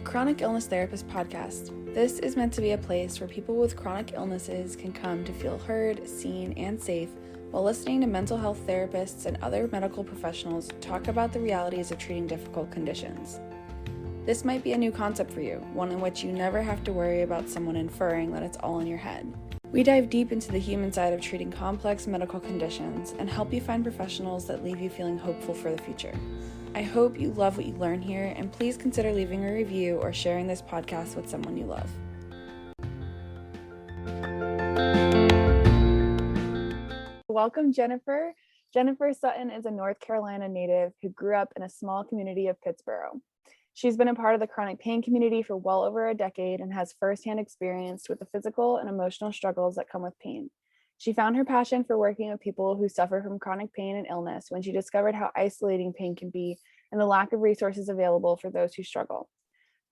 Chronic Illness Therapist podcast. This is meant to be a place where people with chronic illnesses can come to feel heard, seen, and safe while listening to mental health therapists and other medical professionals talk about the realities of treating difficult conditions. This might be a new concept for you, one in which you never have to worry about someone inferring that it's all in your head. We dive deep into the human side of treating complex medical conditions and help you find professionals that leave you feeling hopeful for the future. I hope you love what you learn here, and please consider leaving a review or sharing this podcast with someone you love. Welcome, Jennifer. Jennifer Sutton is a North Carolina native who grew up in a small community of Pittsboro. She's been a part of the chronic pain community for well over a decade and has firsthand experience with the physical and emotional struggles that come with pain. She found her passion for working with people who suffer from chronic pain and illness when she discovered how isolating pain can be and the lack of resources available for those who struggle.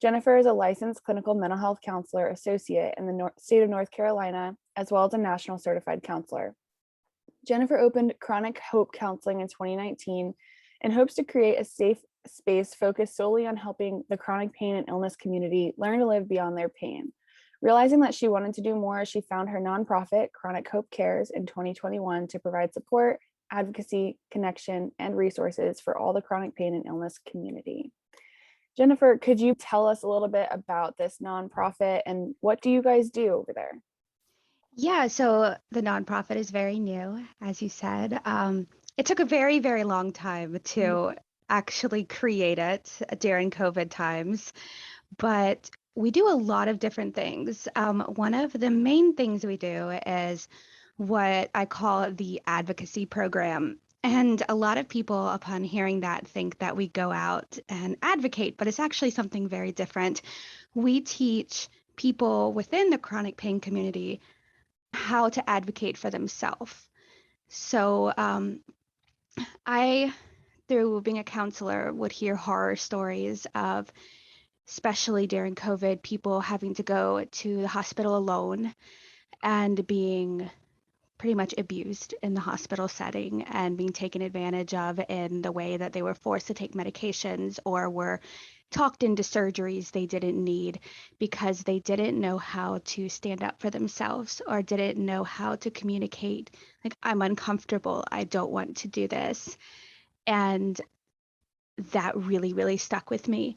Jennifer is a licensed clinical mental health counselor associate in the state of North Carolina, as well as a national certified counselor. Jennifer opened Chronic Hope Counseling in 2019 and hopes to create a safe space focused solely on helping the chronic pain and illness community learn to live beyond their pain. Realizing that she wanted to do more, she found her nonprofit, Chronic Hope Cares, in 2021 to provide support, advocacy, connection, and resources for all the chronic pain and illness community. Jennifer, could you tell us a little bit about this nonprofit and what do you guys do over there? Yeah, so the nonprofit is very new, as you said. It took a very, very long time to actually create it during COVID times, but we do a lot of different things. One of the main things we do is what I call the advocacy program. And a lot of people, upon hearing that, think that we go out and advocate, but it's actually something very different. We teach people within the chronic pain community how to advocate for themselves. So I, through being a counselor, would hear horror stories of, especially during COVID, people having to go to the hospital alone and being pretty much abused in the hospital setting and being taken advantage of in the way that they were forced to take medications or were talked into surgeries they didn't need because they didn't know how to stand up for themselves or didn't know how to communicate, like, I'm uncomfortable, I don't want to do this. And that really, really stuck with me.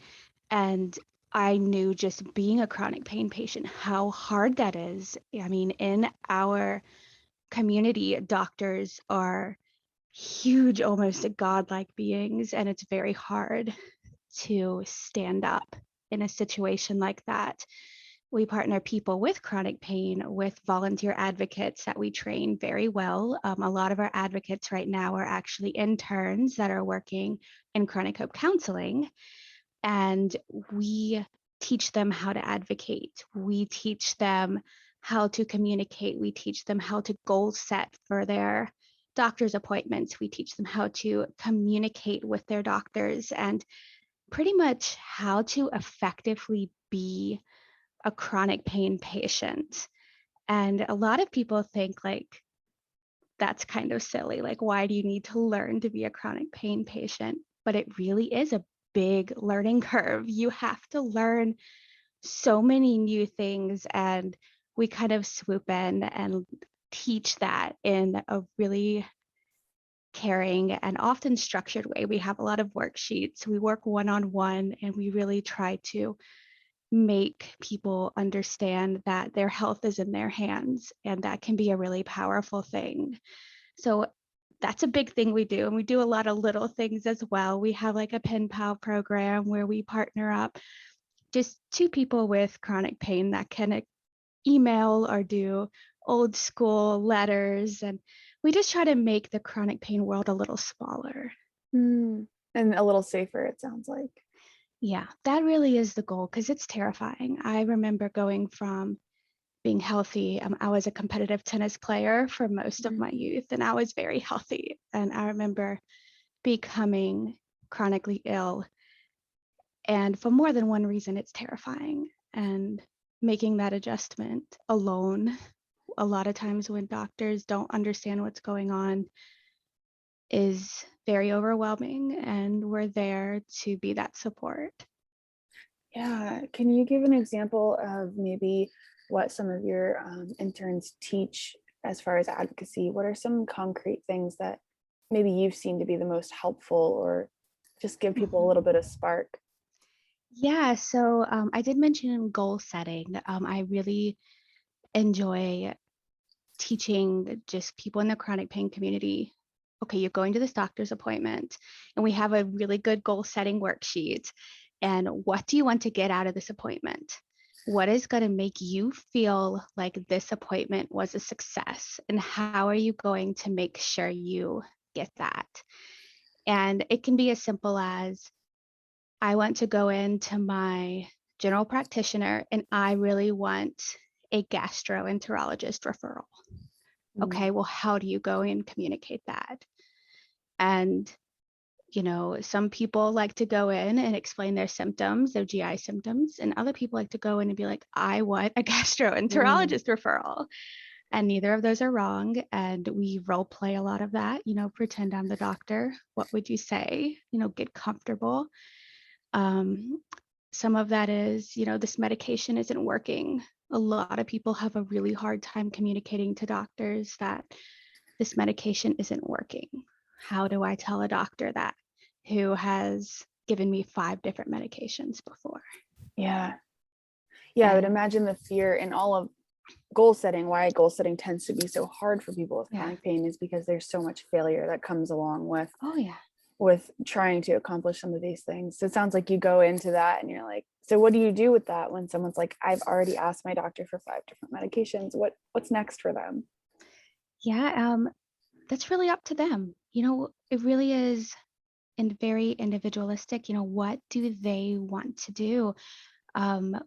And I knew, just being a chronic pain patient, how hard that is. I mean, in our community, doctors are huge, almost godlike beings, and it's very hard to stand up in a situation like that. We partner people with chronic pain with volunteer advocates that we train very well. A lot of our advocates right now are actually interns that are working in chronic hope counseling, and we teach them how to advocate. We teach them how to communicate. We teach them how to goal set for their doctor's appointments. We teach them how to communicate with their doctors and pretty much how to effectively be a chronic pain patient. And a lot of people think, like, that's kind of silly. Like, why do you need to learn to be a chronic pain patient? But it really is a big learning curve. You have to learn so many new things, and we kind of swoop in and teach that in a really caring and often structured way. We have a lot of worksheets. We work one-on-one, and we really try to make people understand that their health is in their hands, and that can be a really powerful thing. So that's a big thing we do. And we do a lot of little things as well. We have like a pen pal program where we partner up just two people with chronic pain that can email or do old school letters. And we just try to make the chronic pain world a little smaller. And a little safer, it sounds like. Yeah, that really is the goal, because it's terrifying. I remember going from being healthy. I was a competitive tennis player for most of my youth, and I was very healthy. And I remember becoming chronically ill. And for more than one reason, it's terrifying. And making that adjustment alone, a lot of times when doctors don't understand what's going on, is very overwhelming, and we're there to be that support. Yeah. Can you give an example of maybe what some of your interns teach as far as advocacy? What are some concrete things that maybe you've seen to be the most helpful, or just give people a little bit of spark? Yeah, so I did mention goal setting. I really enjoy teaching just people in the chronic pain community. Okay, you're going to this doctor's appointment, and we have a really good goal setting worksheet. And what do you want to get out of this appointment? What is going to make you feel like this appointment was a success? And how are you going to make sure you get that? And it can be as simple as I want to go into my general practitioner and I really want a gastroenterologist referral. Mm. Okay, well, how do you go and communicate that? And, some people like to go in and explain their symptoms, their GI symptoms, and other people like to go in and be like, I want a Mm. gastroenterologist referral. And neither of those are wrong. And we role play a lot of that, pretend I'm the doctor. What would you say? Get comfortable. Um, some of that is, this medication isn't working. A lot of people have a really hard time communicating to doctors that this medication isn't working. How do I tell a doctor that who has given me 5 different medications before? Yeah. Yeah, I would And imagine the fear in all of goal setting, why goal setting tends to be so hard for people with yeah. chronic pain is because there's so much failure that comes along Oh, yeah. with trying to accomplish some of these things. So it sounds like you go into that and you're like, so what do you do with that when someone's like, I've already asked my doctor for 5 different medications. What's next for them? Yeah. That's really up to them. It really is and very individualistic. What do they want to do?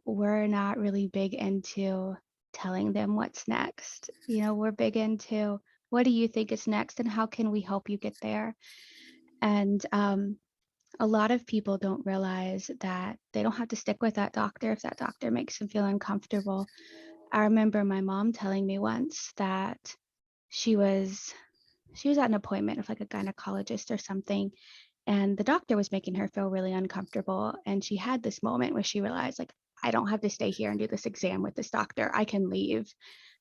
We're not really big into telling them what's next. We're big into what do you think is next and how can we help you get there? And a lot of people don't realize that they don't have to stick with that doctor if that doctor makes them feel uncomfortable. I remember my mom telling me once that she was she was at an appointment with like a gynecologist or something, and the doctor was making her feel really uncomfortable, and she had this moment where she realized, like, I don't have to stay here and do this exam with this doctor, I can leave.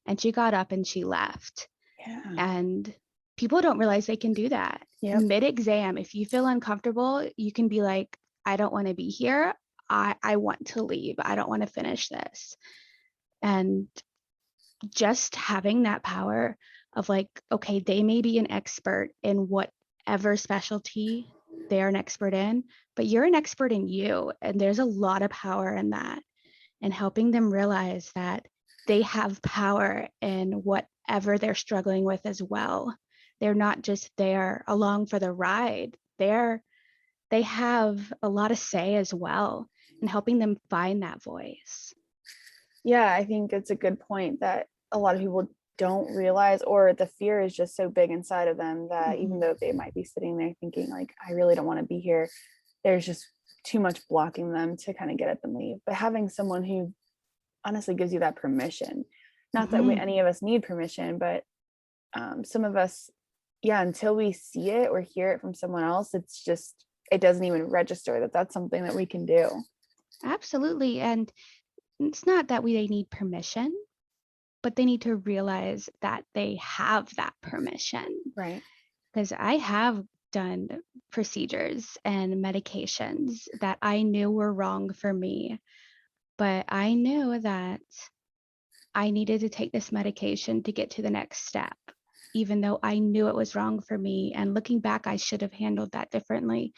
And she got up and she left. Yeah. And people don't realize they can do that Yep. mid-exam. If you feel uncomfortable, you can be like, I don't want to be here, I want to leave, I don't want to finish this. And just having that power of like, okay, they may be an expert in whatever specialty they're an expert in, but you're an expert in you. And there's a lot of power in that, and helping them realize that they have power in whatever they're struggling with as well. They're not just there along for the ride. They have a lot of say as well, and helping them find that voice. Yeah, I think it's a good point that a lot of people don't realize, or the fear is just so big inside of them that even Mhm. though they might be sitting there thinking like, I really don't want to be here, there's just too much blocking them to kind of get up and leave. But having someone who honestly gives you that permission, not that Mhm. any of us need permission, but some of us, yeah, until we see it or hear it from someone else, it doesn't even register that that's something that we can do. Absolutely. And it's not that they need permission, but they need to realize that they have that permission. Right. Because I have done procedures and medications that I knew were wrong for me, but I knew that I needed to take this medication to get to the next step, even though I knew it was wrong for me. And looking back, I should have handled that differently.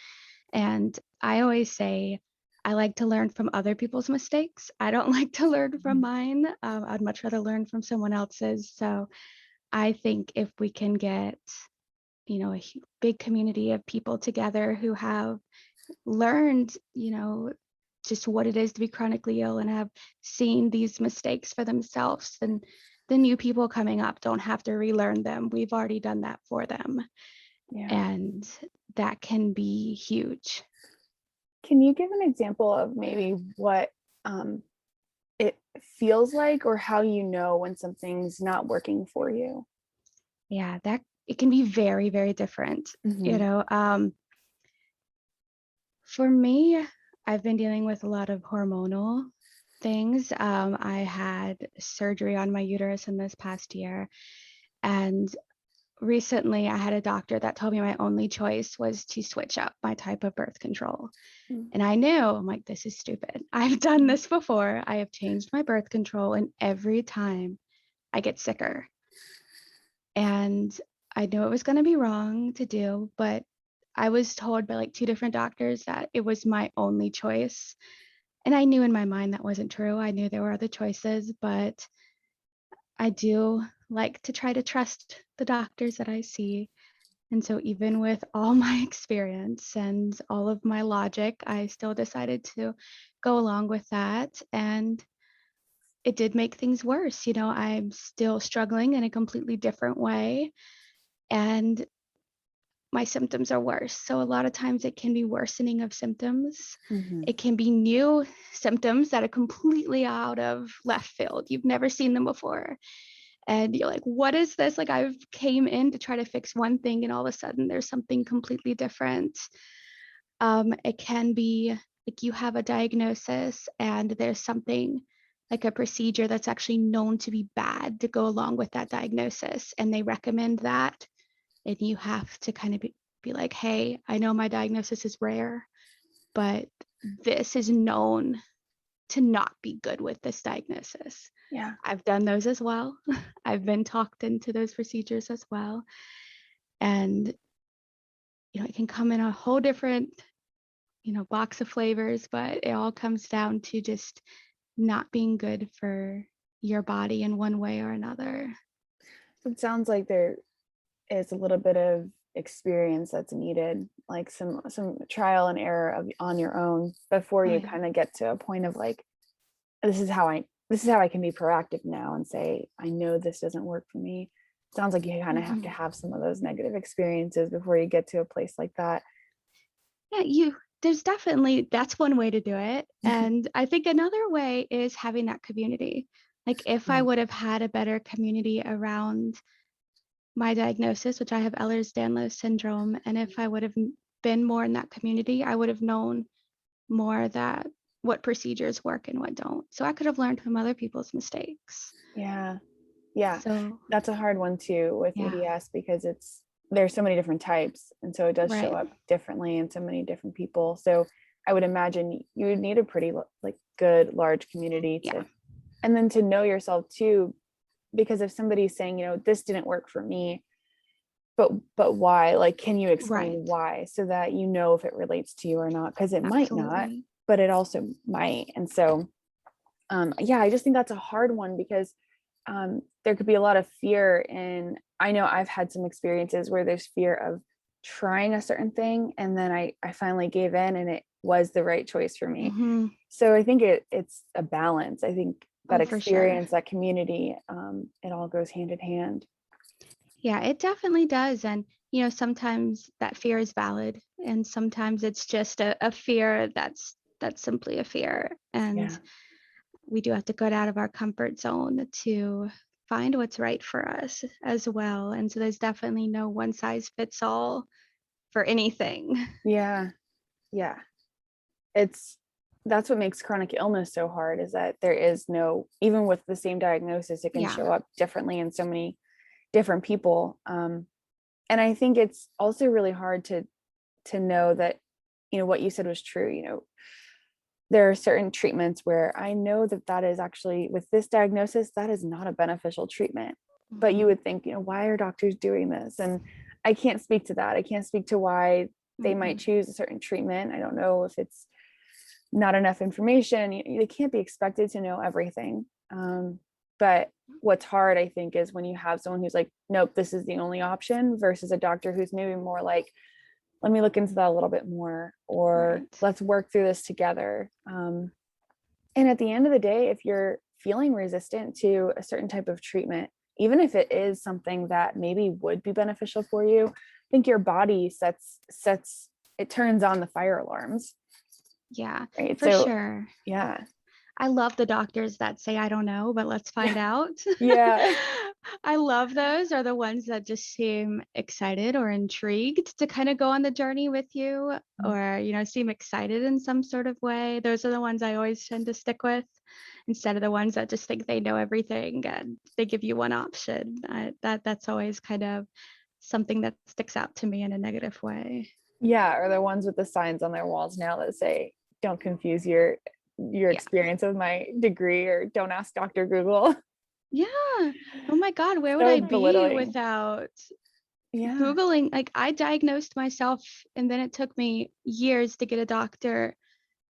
And I always say, I like to learn from other people's mistakes. I don't like to learn from mine. I'd much rather learn from someone else's. So I think if we can get, a big community of people together who have learned, just what it is to be chronically ill and have seen these mistakes for themselves, then the new people coming up don't have to relearn them. We've already done that for them. Yeah. And that can be huge. Can you give an example of maybe what um, it feels like, or how you know when something's not working for you? Yeah, that it can be very, very different. Hmm. For me, I've been dealing with a lot of hormonal things. I had surgery on my uterus in this past year. And recently I had a doctor that told me my only choice was to switch up my type of birth control. Mm. And I knew, I'm like, this is stupid. I've done this before. I have changed my birth control, and every time I get sicker. And I knew it was going to be wrong to do, but I was told by like 2 different doctors that it was my only choice. And I knew in my mind that wasn't true. I knew there were other choices, but I do like to try to trust the doctors that I see. And so even with all my experience and all of my logic, I still decided to go along with that. And it did make things worse. I'm still struggling in a completely different way, and my symptoms are worse. So a lot of times it can be worsening of symptoms. Mhm. It can be new symptoms that are completely out of left field. You've never seen them before. And you're like, what is this? Like, I've came in to try to fix one thing, and all of a sudden there's something completely different. It can be like you have a diagnosis and there's something like a procedure that's actually known to be bad to go along with that diagnosis, and they recommend that. And you have to kind of be like, hey, I know my diagnosis is rare, but this is known to not be good with this diagnosis. Yeah. I've done those as well. I've been talked into those procedures as well. And, it can come in a whole different, box of flavors, but it all comes down to just not being good for your body in one way or another. It sounds like there is a little bit of experience that's needed, like some trial and error on your own before Oh, you yeah. kind of get to a point of like, this is how I can be proactive now and say, I know this doesn't work for me. Sounds like you kind of have to have some of those negative experiences before you get to a place like that. Yeah, there's definitely, that's one way to do it. And I think another way is having that community. Like if I would have had a better community around my diagnosis, which I have Ehlers-Danlos syndrome, and if I would have been more in that community, I would have known more that what procedures work and what don't. So I could have learned from other people's mistakes. Yeah. So That's a hard one too with yeah, EDS because there's so many different types, and so it does show right. up differently in so many different people. So I would imagine you would need a pretty like good large community Yeah, and then to know yourself too, because if somebody's saying, this didn't work for me, but why? Like, can you explain right. why so that you know if it relates to you or not? Because it might not, Absolutely. but it also might. And so yeah, I just think that's a hard one because there could be a lot of fear in, I know I've had some experiences where there's fear of trying a certain thing and then I finally gave in and it was the right choice for me. Mm-hmm. So I think it's a balance. I think that Oh, for sure. experience, that community, it all goes hand in hand. Yeah, it definitely does. And, sometimes that fear is valid, and sometimes it's just a fear that's simply a fear. And Yeah. we do have to get out of our comfort zone to find what's right for us as well. And so there's definitely no one size fits all for anything. Yeah. Yeah. That's what makes chronic illness so hard, is that there is no, even with the same diagnosis, it can Yeah. show up differently in so many different people. And I think it's also really hard to know that, what you said was true. There are certain treatments where I know that is actually, with this diagnosis, that is not a beneficial treatment. But you Mhm. would think, why are doctors doing this? And I can't speak to that. I can't speak to why they might Mm-mm. choose a certain treatment. I don't know if it's not enough information. They can't be expected to know everything. But what's hard, I think, is when you have someone who's like, nope, this is the only option, versus a doctor who's maybe more like, let me look into that a little bit more, or Right. let's work through this together. And at the end of the day, if you're feeling resistant to a certain type of treatment, even if it is something that maybe would be beneficial for you, I think your body it turns on the fire alarms, Yeah, right? for So sure. yeah. I love the doctors that say, I don't know, but let's find out. Yeah. I love those are the ones that just seem excited or intrigued to kind of go on the journey with you or, seem excited in some sort of way. Those are the ones I always tend to stick with instead of the ones that just think they know everything and they give you one option. That's always kind of something that sticks out to me in a negative way. Yeah, or the ones with the signs on their walls now that say, "Don't confuse your Yeah. experience with my degree," or "Don't ask Dr. Google." Yeah. Oh my God, where would So I be belittling. without Yeah. Googling? Like I diagnosed myself and then it took me years to get a doctor,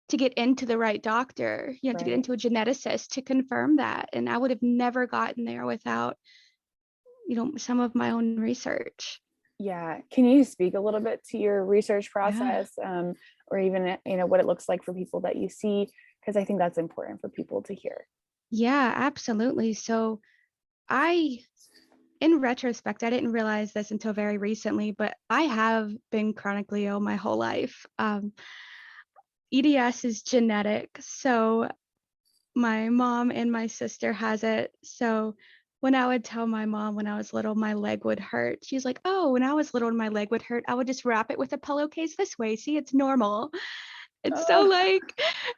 to get into the right doctor, to get Right. into a geneticist to confirm that. And I would have never gotten there without, some of my own research. Yeah. Can you speak a little bit to your research Yeah. process, or even, what it looks like for people that you see? Because I think that's important for people to hear. Yeah, absolutely. So I, in retrospect, I didn't realize this until very recently, but I have been chronically ill my whole life. EDS is genetic. So my mom and my sister has it. So when I would tell my mom when I was little, my leg would hurt, she's like, oh, when I was little and my leg would hurt, I would just wrap it with a pillowcase this way. See, it's normal. It's so Oh, like,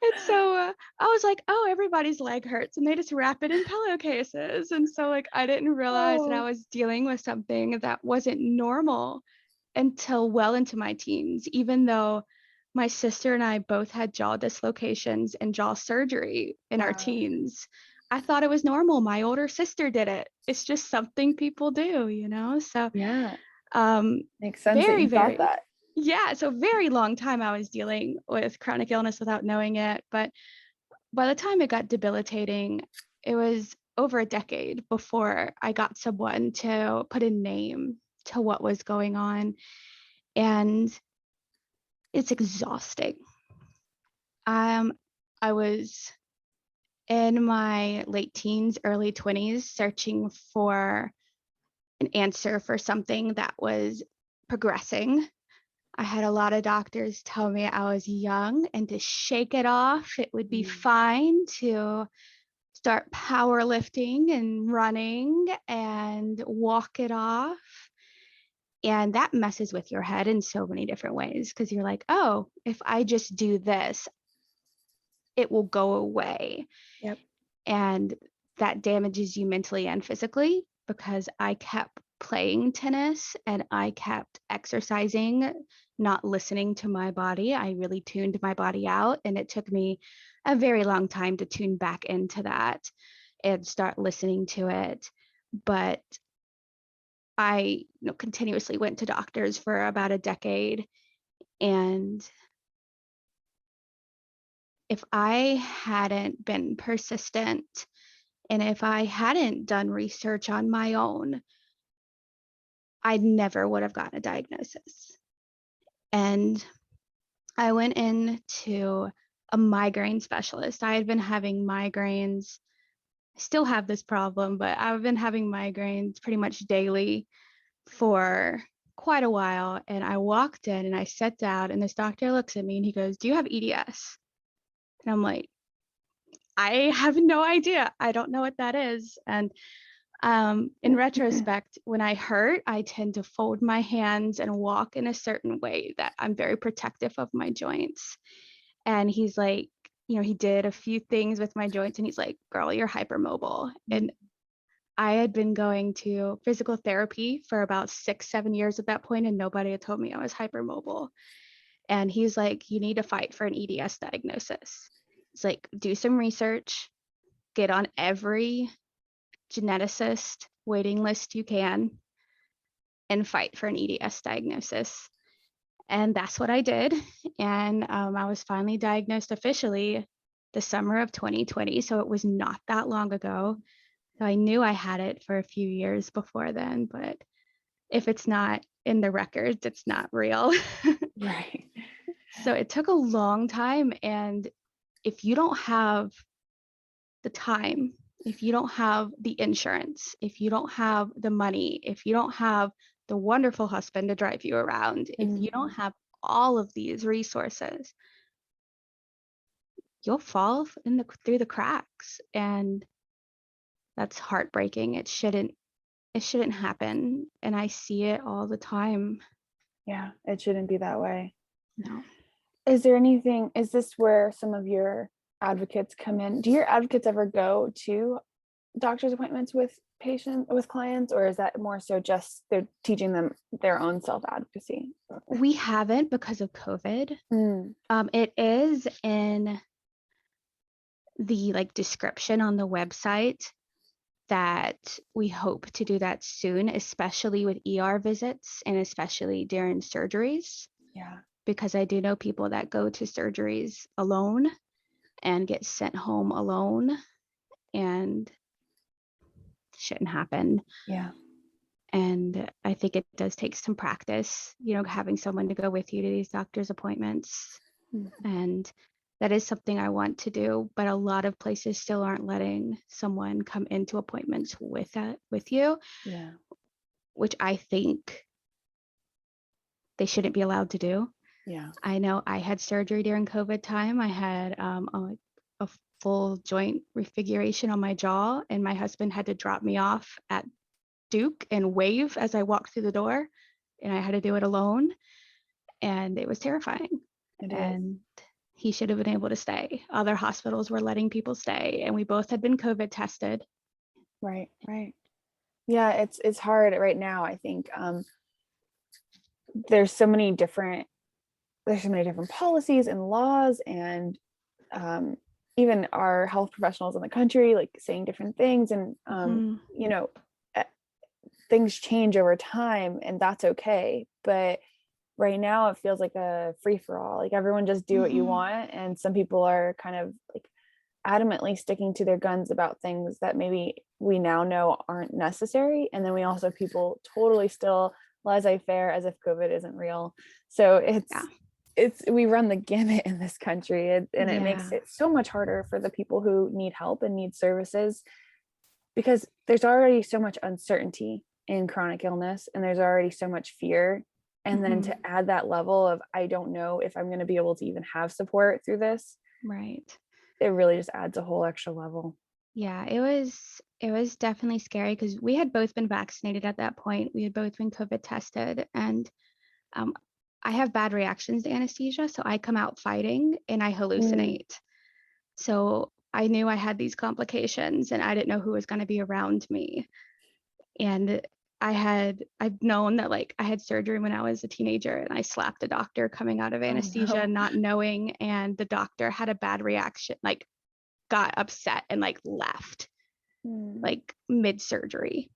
it's so, I was like, oh, everybody's leg hurts and they just wrap it in pillowcases. And so like, I didn't realize that I oh, was dealing with something that wasn't normal until well into my teens, even though my sister and I both had jaw dislocations and jaw surgery in our wow. teens. I thought it was normal. My older sister did it. It's just something people do, So, Yeah. um, Makes sense that very, you thought very, that. yeah. So, very long time I was dealing with chronic illness without knowing it. But by the time it got debilitating, it was over a decade before I got someone to put a name to what was going on. And it's exhausting. Um, I was in my late teens, early 20s, searching for an answer for something that was progressing. I had a lot of doctors tell me I was young and to shake it off, it would be fine to start powerlifting and running and walk it off. And that messes with your head in so many different ways because you're like, oh, if I just do this, it will go away. Yep. And that damages you mentally and physically because I kept playing tennis and I kept exercising, not listening to my body. I really tuned my body out. And it took me a very long time to tune back into that and start listening to it. But I continuously went to doctors for about a decade. And if I hadn't been persistent and if I hadn't done research on my own, I never would have gotten a diagnosis. And I went into a migraine specialist. I had been having migraines, I still have this problem, but I've been having migraines pretty much daily for quite a while. And I walked in and I sat down, and this doctor looks at me and he goes, do you have EDS? And I'm like, I have no idea. I don't know what that is. And in retrospect, when I hurt, I tend to fold my hands and walk in a certain way that I'm very protective of my joints. And he's like, he did a few things with my joints and he's like, girl, you're hypermobile. And I had been going to physical therapy for about 6, 7 years at that point, and nobody had told me I was hypermobile. And he's like, you need to fight for an EDS diagnosis. It's like, do some research, get on every geneticist waiting list you can, and fight for an EDS diagnosis. And that's what I did. And I was finally diagnosed officially the summer of 2020. So it was not that long ago. So I knew I had it for a few years before then, but if it's not in the records, it's not real. Right. So it took a long time. And if you don't have the time, if you don't have the insurance, if you don't have the money, if you don't have the wonderful husband to drive you around, if you don't have all of these resources, you'll fall through the cracks, and that's heartbreaking. It shouldn't happen, and I see it all the time. Yeah, it shouldn't be that way. No. Is this where some of your advocates come in? Do your advocates ever go to doctor's appointments with clients, or is that more so just they're teaching them their own self-advocacy? We haven't, because of COVID. It is in the description on the website that we hope to do that soon, especially with ER visits and especially during surgeries. Yeah. Because I do know people that go to surgeries alone and get sent home alone, and shouldn't happen. Yeah. And I think it does take some practice, having someone to go with you to these doctor's appointments. And that is something I want to do, but a lot of places still aren't letting someone come into appointments with you. Yeah. Which I think they shouldn't be allowed to do. Yeah. I know I had surgery during COVID time. I had a full joint refiguration on my jaw, and my husband had to drop me off at Duke and wave as I walked through the door, and I had to do it alone, and it was terrifying. And he should have been able to stay. Other hospitals were letting people stay, and we both had been COVID tested. Right. Yeah, it's hard right now. I think there's so many different policies and laws, and even our health professionals in the country saying different things, and things change over time, and that's okay. But right now it feels like a free-for-all, everyone just do what you want, and some people are kind of adamantly sticking to their guns about things that maybe we now know aren't necessary, and then we also have people totally still laissez-faire as if COVID isn't real. So we run the gamut in this country, and it makes it so much harder for the people who need help and need services, because there's already so much uncertainty in chronic illness, and there's already so much fear. And then to add that level of, I don't know if I'm going to be able to even have support through this. Right. It really just adds a whole extra level. Yeah, it was definitely scary, because we had both been vaccinated at that point. We had both been COVID tested, and I have bad reactions to anesthesia, so I come out fighting and I hallucinate. So I knew I had these complications, and I didn't know who was going to be around me. And I've known that I had surgery when I was a teenager, and I slapped a doctor coming out of anesthesia, not knowing, and the doctor had a bad reaction, got upset and left mid-surgery.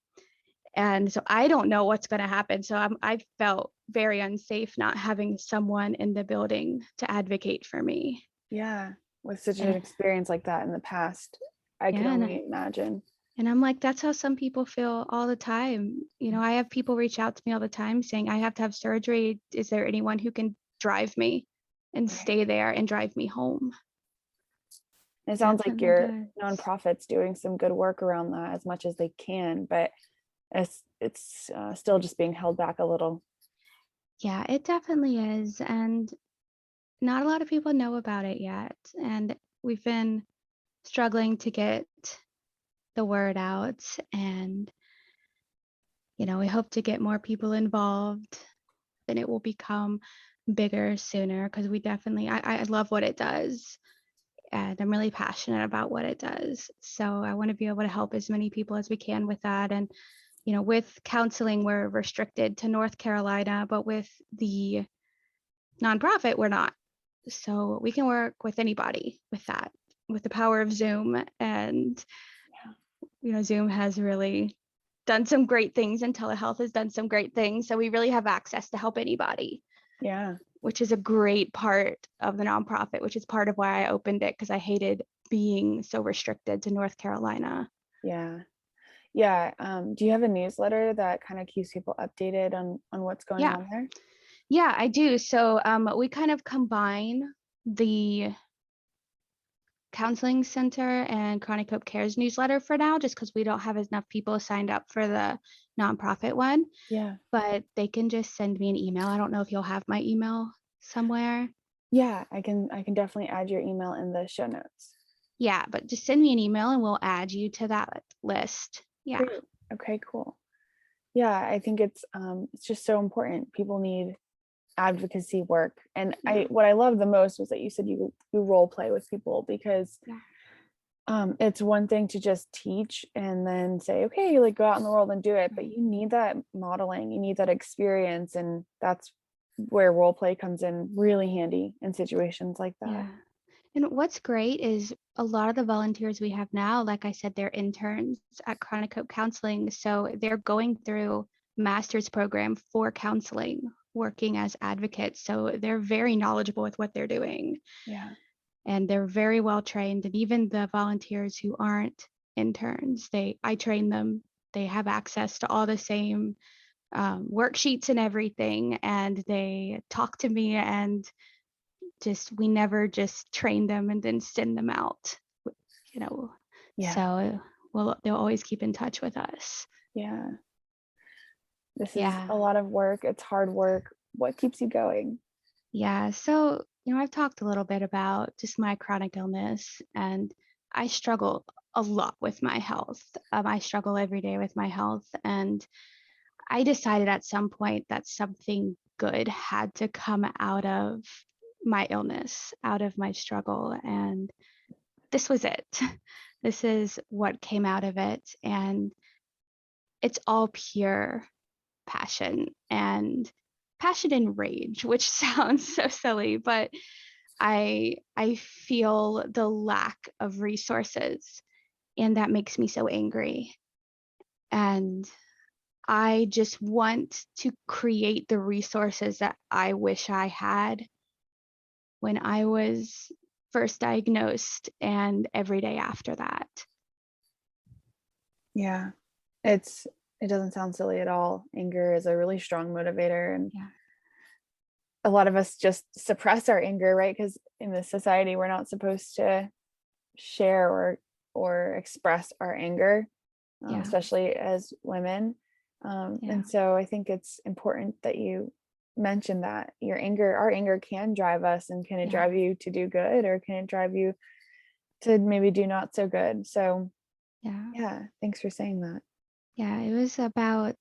And so I don't know what's going to happen. So I felt very unsafe not having someone in the building to advocate for me. Yeah, with such an experience like that in the past, I can only imagine. And I'm like, that's how some people feel all the time. I have people reach out to me all the time saying, I have to have surgery. Is there anyone who can drive me and stay there and drive me home? It sounds like your nonprofit's doing some good work around that as much as they can, but it's still just being held back a little. Yeah, it definitely is. And not a lot of people know about it yet. And we've been struggling to get the word out, and we hope to get more people involved, then it will become bigger sooner, because we definitely I love what it does, and I'm really passionate about what it does. So I want to be able to help as many people as we can with that. And with counseling, we're restricted to North Carolina, but with the nonprofit, we're not. So we can work with anybody with that, with the power of Zoom. And Zoom has really done some great things, and telehealth has done some great things. So we really have access to help anybody. Yeah. Which is a great part of the nonprofit, which is part of why I opened it, because I hated being so restricted to North Carolina. Yeah. Do you have a newsletter that kind of keeps people updated on what's going on there? Yeah, I do. So we kind of combine the counseling center and Chronic Hope Cares newsletter for now, just because we don't have enough people signed up for the nonprofit one. Yeah. But they can just send me an email. I don't know if you'll have my email somewhere. Yeah, I can definitely add your email in the show notes. Yeah, but just send me an email and we'll add you to that list. Yeah. Great. Okay, cool. Yeah, I think it's just so important. People need advocacy work. And Yeah. what I love the most was that you said you role play with people, because Yeah. it's one thing to just teach and then say, okay, like go out in the world and do it, but Right. you need that modeling, you need that experience, and that's where role play comes in really handy in situations like that. Yeah. And what's great is a lot of the volunteers we have now, like I said, they're interns at Chronic Hope Counseling. So they're going through master's program for counseling, working as advocates. So they're very knowledgeable with what they're doing Yeah. and they're very well trained. And even the volunteers who aren't interns, I train them. They have access to all the same worksheets and everything. And they talk to me and we never just train them and then send them out, you know. Yeah. So they'll always keep in touch with us. Yeah. This is Yeah. a lot of work. It's hard work. What keeps you going? Yeah. So, I've talked a little bit about just my chronic illness, and I struggle a lot with my health. I struggle every day with my health. And I decided at some point that something good had to come out of my illness, out of my struggle. And this was it. This is what came out of it. And it's all pure passion and rage, which sounds so silly, but I feel the lack of resources and that makes me so angry. And I just want to create the resources that I wish I had when I was first diagnosed and every day after that. Yeah. It doesn't sound silly at all. Anger is a really strong motivator, and Yeah. a lot of us just suppress our anger, right? Because in this society, we're not supposed to share or express our anger, Yeah. especially as women. Yeah. And so I think it's important that you mention that our anger can drive us, and can it Yeah. drive you to do good, or can it drive you to maybe do not so good? So Yeah. yeah, thanks for saying that. Yeah. It was about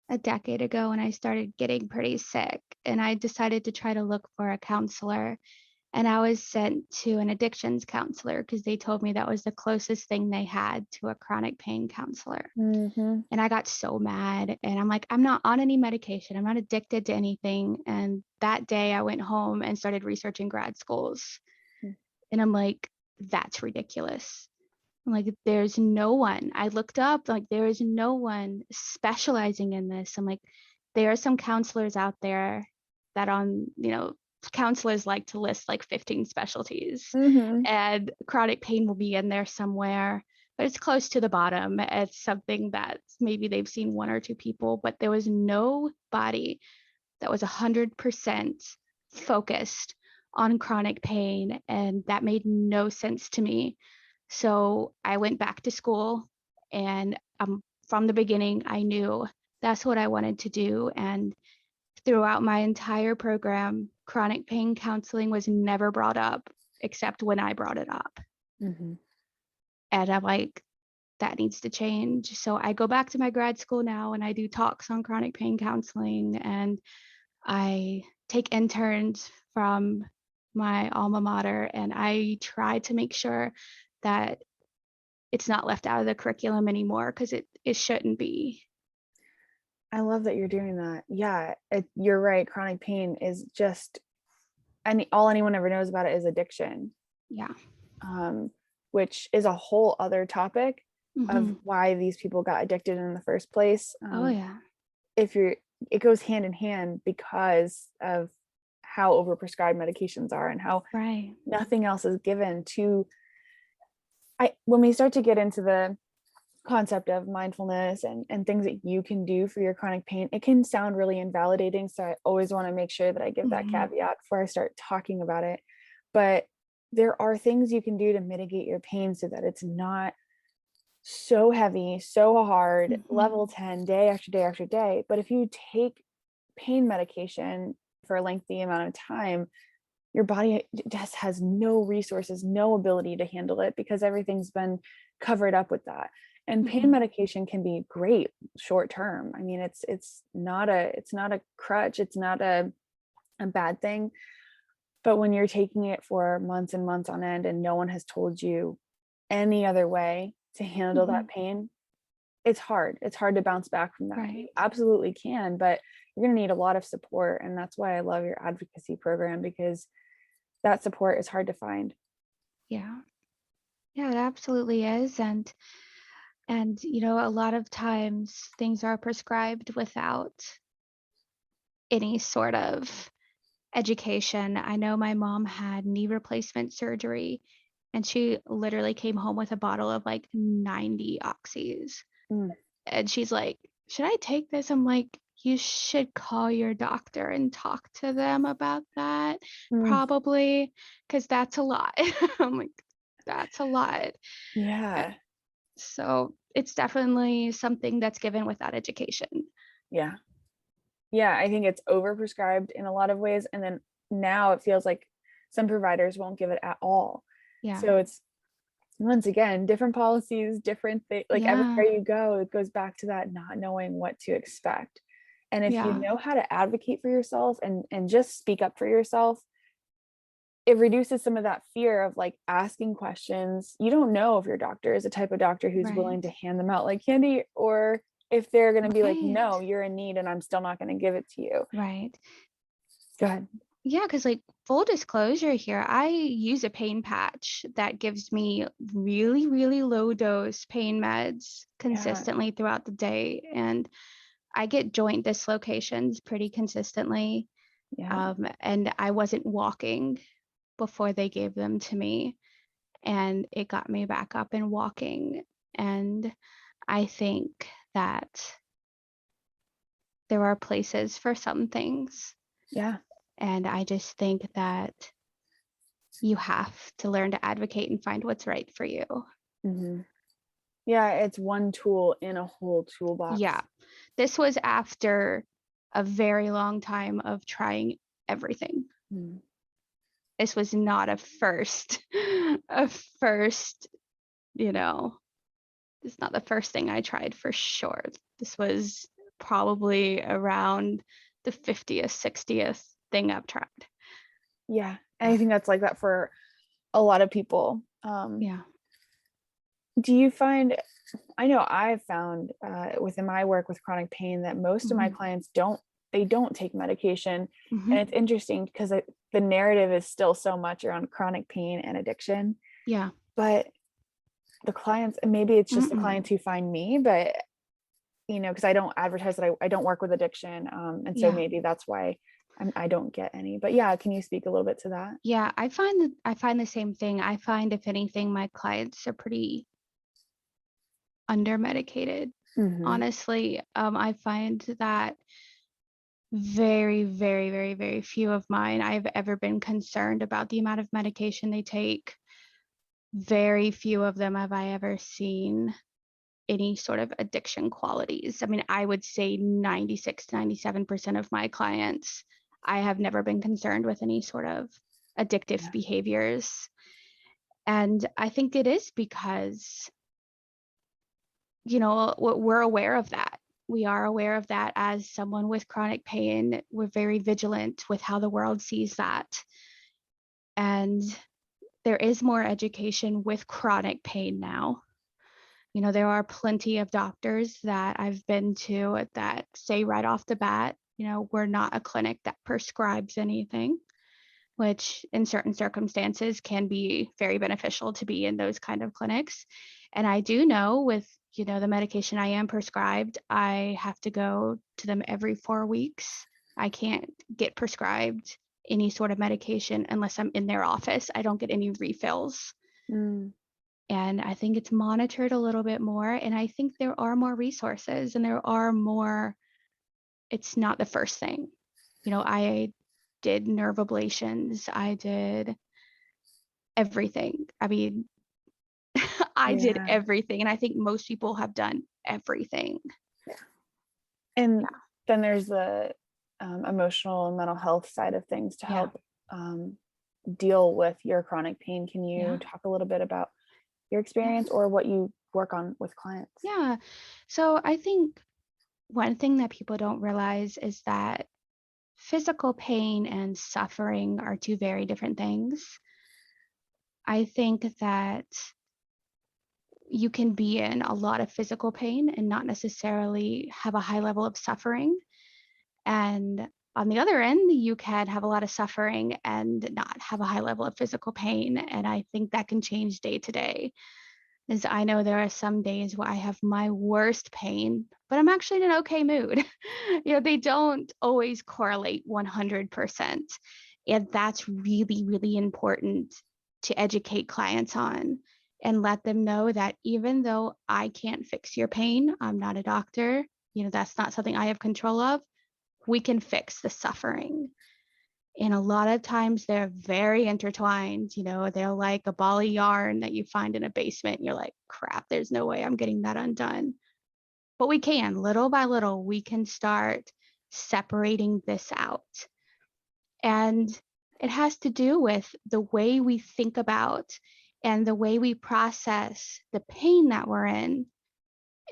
a decade ago when I started getting pretty sick, and I decided to try to look for a counselor. And I was sent to an addictions counselor because they told me that was the closest thing they had to a chronic pain counselor. Mm-hmm. And I got so mad. And I'm like, I'm not on any medication. I'm not addicted to anything. And that day I went home and started researching grad schools. And I'm like, that's ridiculous. I'm like, there's no one. I looked up, like, there is no one specializing in this. I'm like, there are some counselors out there that counselors like to list like 15 specialties, Mm-hmm. and chronic pain will be in there somewhere, but it's close to the bottom. It's something that maybe they've seen one or two people, but there was nobody that was 100% focused on chronic pain. And that made no sense to me. So I went back to school, and from the beginning, I knew that's what I wanted to do. And throughout my entire program, chronic pain counseling was never brought up except when I brought it up. Mm-hmm. And I'm like, that needs to change. So I go back to my grad school now and I do talks on chronic pain counseling, and I take interns from my alma mater, and I try to make sure that it's not left out of the curriculum anymore, because it shouldn't be. I love that you're doing that. Yeah, you're right. Chronic pain is just, all anyone ever knows about it is addiction, Yeah. which is a whole other topic of Hmm. why these people got addicted in the first place. Oh yeah. It goes hand in hand because of how overprescribed medications are, and how Right. nothing else is given to. When we start to get into the concept of mindfulness and things that you can do for your chronic pain, it can sound really invalidating. So I always want to make sure that I give that Hmm. caveat before I start talking about it. But there are things you can do to mitigate your pain so that it's not so heavy, so hard, Hmm. level 10, day after day after day. But if you take pain medication for a lengthy amount of time, your body just has no resources, no ability to handle it because everything's been covered up with that. And pain medication can be great short term. I mean, it's not a crutch, it's not a bad thing. But when you're taking it for months and months on end and no one has told you any other way to handle that pain, it's hard. It's hard to bounce back from that. Right. You absolutely can, but you're going to need a lot of support. And that's why I love your advocacy program, because that support is hard to find. Yeah. Yeah, it absolutely is. And a lot of times things are prescribed without any sort of education. I know my mom had knee replacement surgery and she literally came home with a bottle of like 90 oxys. And she's like, should I take this? I'm like, you should call your doctor and talk to them about that, probably, because that's a lot. I'm like, that's a lot. Yeah. So it's definitely something that's given without education. Yeah. Yeah. I think it's overprescribed in a lot of ways. And then now it feels like some providers won't give it at all. Yeah. So it's, once again, different policies, different things, like everywhere you go, it goes back to that not knowing what to expect. And if you know how to advocate for yourself and just speak up for yourself, it reduces some of that fear of like asking questions. You don't know if your doctor is a type of doctor who's willing to hand them out like candy, or if they're going to be like, no, you're in need and I'm still not going to give it to you. Right. Go ahead. Yeah, because like full disclosure here, I use a pain patch that gives me really, really low dose pain meds consistently throughout the day. And I get joint dislocations pretty consistently. And I wasn't walking before they gave them to me. And it got me back up and walking. And I think that there are places for some things. Yeah. And I just think that you have to learn to advocate and find what's right for you. Yeah, it's one tool in a whole toolbox. Yeah. This was after a very long time of trying everything. This was not a first, it's not the first thing I tried for sure. This was probably around the 50th, 60th thing I've tried. Yeah. And I think that's like that for a lot of people. Do you find, I know I've found within my work with chronic pain that most of my clients don't take medication. And it's interesting because the narrative is still so much around chronic pain and addiction. Yeah. But the clients, and maybe it's just the clients who find me, but because I don't advertise that I don't work with addiction. And so maybe that's why I don't get any. But yeah, can you speak a little bit to that? Yeah, I find the same thing. I find, if anything, my clients are pretty under medicated. Honestly, I find that very, very, very, very few of mine I've ever been concerned about the amount of medication they take. Very few of them have I ever seen any sort of addiction qualities. I mean, I would say 96 to 97% of my clients, I have never been concerned with any sort of addictive behaviors. And I think it is because, we're aware of that. We are aware of that as someone with chronic pain. We're very vigilant with how the world sees that. And there is more education with chronic pain now. There are plenty of doctors that I've been to that say right off the bat, we're not a clinic that prescribes anything, which in certain circumstances can be very beneficial to be in those kind of clinics. And I do know with, the medication I am prescribed, I have to go to them every 4 weeks. I can't get prescribed any sort of medication unless I'm in their office. I don't get any refills. And I think it's monitored a little bit more. And I think there are more resources and it's not the first thing. I did nerve ablations. I did everything. I mean, I did everything. And I think most people have done everything. And then there's the emotional and mental health side of things to help deal with your chronic pain. Can you Yeah. talk a little bit about your experience or what you work on with clients? Yeah. So I think one thing that people don't realize is that physical pain and suffering are two very different things. I think that you can be in a lot of physical pain and not necessarily have a high level of suffering. And on the other end, you can have a lot of suffering and not have a high level of physical pain. And I think that can change day to day. As I know there are some days where I have my worst pain, but I'm actually in an okay mood. They don't always correlate 100%. And that's really, really important to educate clients on and let them know that even though I can't fix your pain, I'm not a doctor, that's not something I have control of, we can fix the suffering. And a lot of times they're very intertwined, they're like a ball of yarn that you find in a basement. And you're like, crap, there's no way I'm getting that undone. But we can, little by little, we can start separating this out. And it has to do with the way we think about and the way we process the pain that we're in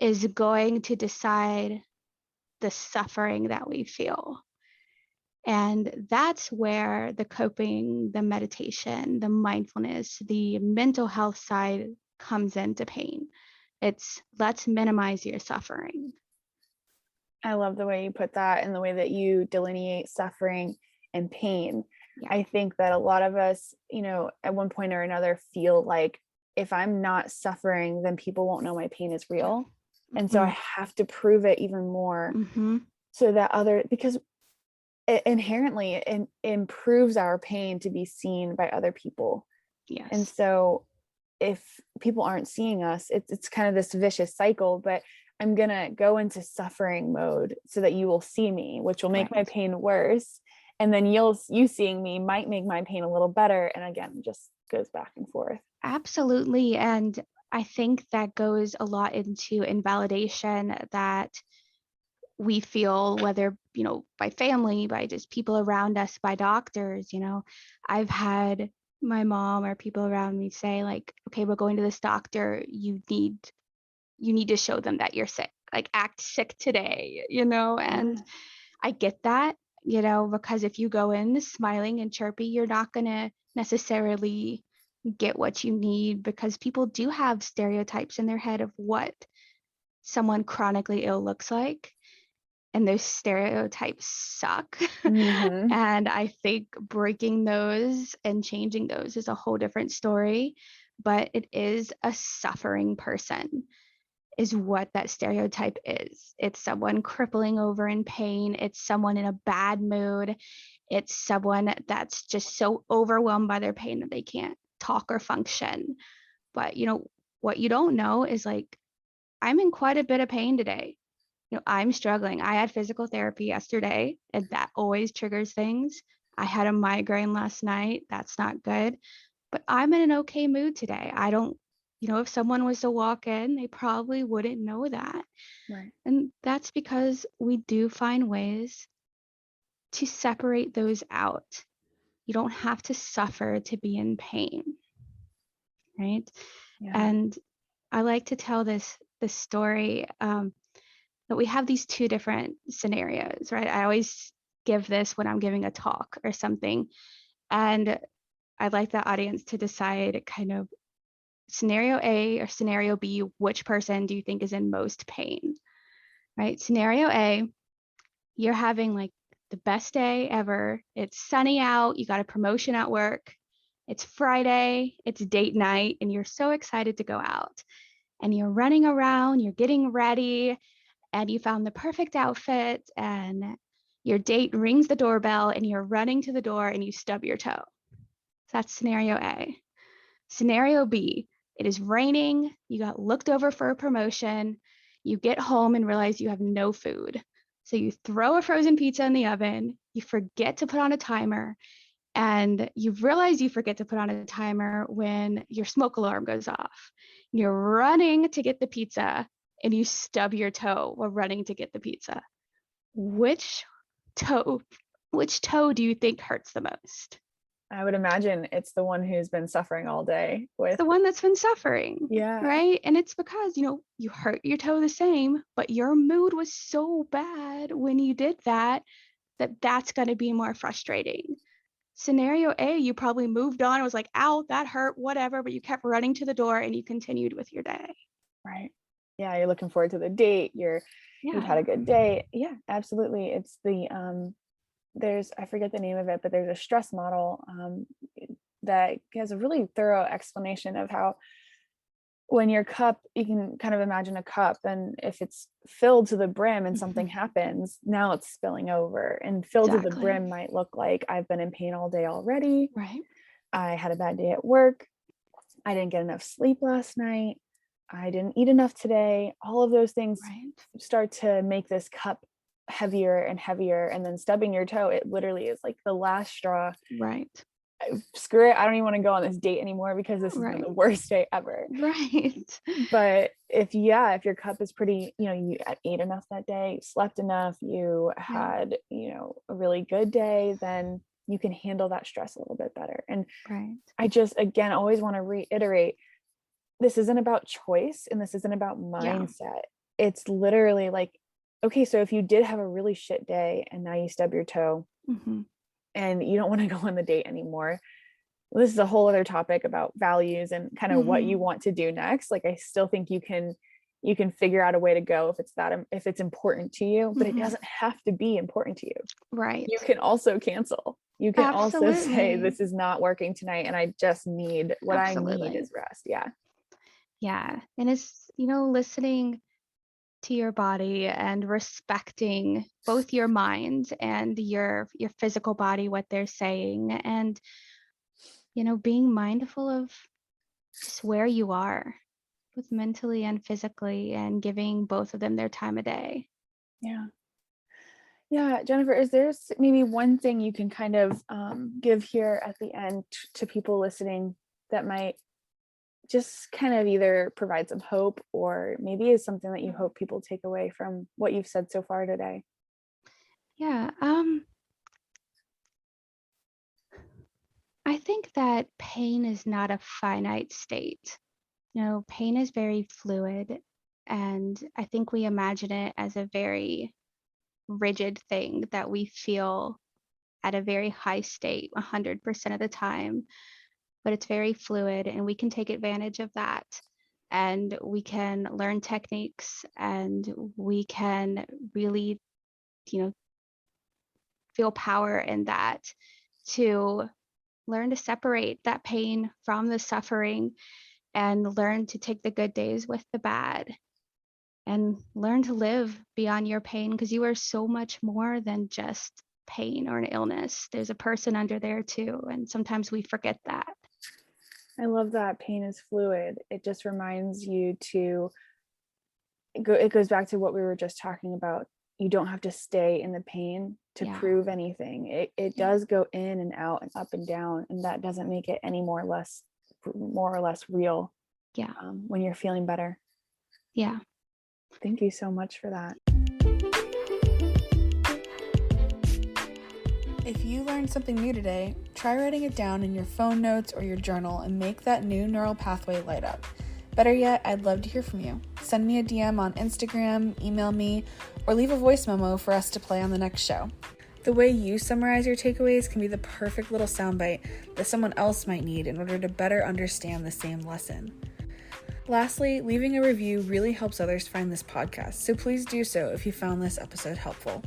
is going to decide the suffering that we feel. And that's where the coping, the meditation, the mindfulness, the mental health side comes into pain. It's let's minimize your suffering. I love the way you put that and the way that you delineate suffering and pain. Yeah. I think that a lot of us, at one point or another feel like if I'm not suffering, then people won't know my pain is real. And so I have to prove it even more so that because it inherently it improves our pain to be seen by other people. Yes. And so if people aren't seeing us, it's kind of this vicious cycle, but I'm going to go into suffering mode so that you will see me, which will make my pain worse. And then you seeing me might make my pain a little better. And again, just goes back and forth. Absolutely. And I think that goes a lot into invalidation that we feel, whether, by family, by just people around us, by doctors. I've had my mom or people around me say like, okay, we're going to this doctor. You need to show them that you're sick, like act sick today, and I get that, because if you go in smiling and chirpy, you're not going to necessarily get what you need, because people do have stereotypes in their head of what someone chronically ill looks like. And those stereotypes suck. And I think breaking those and changing those is a whole different story. But it is a suffering person is what that stereotype is. It's someone crippling over in pain. It's someone in a bad mood. It's someone that's just so overwhelmed by their pain that they can't talk or function. But, what you don't know is like, I'm in quite a bit of pain today. I'm struggling. I had physical therapy yesterday, and that always triggers things. I had a migraine last night. That's not good. But I'm in an okay mood today. I don't, if someone was to walk in, they probably wouldn't know that. Right. And that's because we do find ways to separate those out. You don't have to suffer to be in pain. Right. Yeah. And I like to tell this story. That we have these two different scenarios, right? I always give this when I'm giving a talk or something. And I'd like the audience to decide kind of scenario A or scenario B, which person do you think is in most pain, right? Scenario A, you're having like the best day ever. It's sunny out. You got a promotion at work. It's Friday. It's date night. And you're so excited to go out. And you're running around. You're getting ready. And you found the perfect outfit, and your date rings the doorbell, and you're running to the door and you stub your toe. So that's scenario A. Scenario B, it is raining. You got looked over for a promotion. You get home and realize you have no food. So you throw a frozen pizza in the oven. You forget to put on a timer. And you realize you forget to put on a timer when your smoke alarm goes off. You're running to get the pizza, and you stub your toe while running to get the pizza. Which toe do you think hurts the most? I would imagine it's the one who's been suffering all day with The one that's been suffering. Yeah. Right. And it's because, you hurt your toe the same, but your mood was so bad when you did that, that's going to be more frustrating. Scenario A, you probably moved on. It was like, ow, that hurt, whatever, but you kept running to the door and you continued with your day. Right. Yeah. You're looking forward to the date. You've had a good day. Yeah, absolutely. It's the, I forget the name of it, but there's a stress model that has a really thorough explanation of how when your cup, you can kind of imagine a cup, and if it's filled to the brim and something happens, now it's spilling over, and filled to the brim might look like I've been in pain all day already. Right. I had a bad day at work. I didn't get enough sleep last night. I didn't eat enough today. All of those things start to make this cup heavier and heavier. And then stubbing your toe, it literally is like the last straw. Right. Screw it. I don't even want to go on this date anymore because this has been the worst day ever. Right. But if your cup is pretty, you ate enough that day, you slept enough, you had, a really good day, then you can handle that stress a little bit better. And I just, again, always want to reiterate, this isn't about choice and this isn't about mindset. It's literally like, okay, so if you did have a really shit day and now you stub your toe and you don't want to go on the date anymore, this is a whole other topic about values and kind of what you want to do next. Like, I still think you can figure out a way to go if it's important to you, but it doesn't have to be important to you. Right. You can also cancel. You can also say, this is not working tonight and I just need what I need is rest. Yeah. Yeah. And it's, listening to your body and respecting both your mind and your physical body, what they're saying, and, being mindful of just where you are, both mentally and physically, and giving both of them their time of day. Yeah. Yeah. Jennifer, is there maybe one thing you can kind of give here at the end to people listening that might just kind of either provide some hope or maybe is something that you hope people take away from what you've said so far today? Yeah. I think that pain is not a finite state. Pain is very fluid, and I think we imagine it as a very rigid thing that we feel at a very high state 100% of the time, but it's very fluid, and we can take advantage of that, and we can learn techniques, and we can really, feel power in that, to learn to separate that pain from the suffering, and learn to take the good days with the bad, and learn to live beyond your pain, because you are so much more than just pain or an illness. There's a person under there too, and sometimes we forget that. I love that. Pain is fluid. It just reminds you it goes back to what we were just talking about. You don't have to stay in the pain to prove anything. It does go in and out and up and down, and that doesn't make it any more or less real. Yeah. When you're feeling better. Yeah. Thank you so much for that. If you learned something new today, try writing it down in your phone notes or your journal and make that new neural pathway light up. Better yet, I'd love to hear from you. Send me a DM on Instagram, email me, or leave a voice memo for us to play on the next show. The way you summarize your takeaways can be the perfect little soundbite that someone else might need in order to better understand the same lesson. Lastly, leaving a review really helps others find this podcast, so please do so if you found this episode helpful.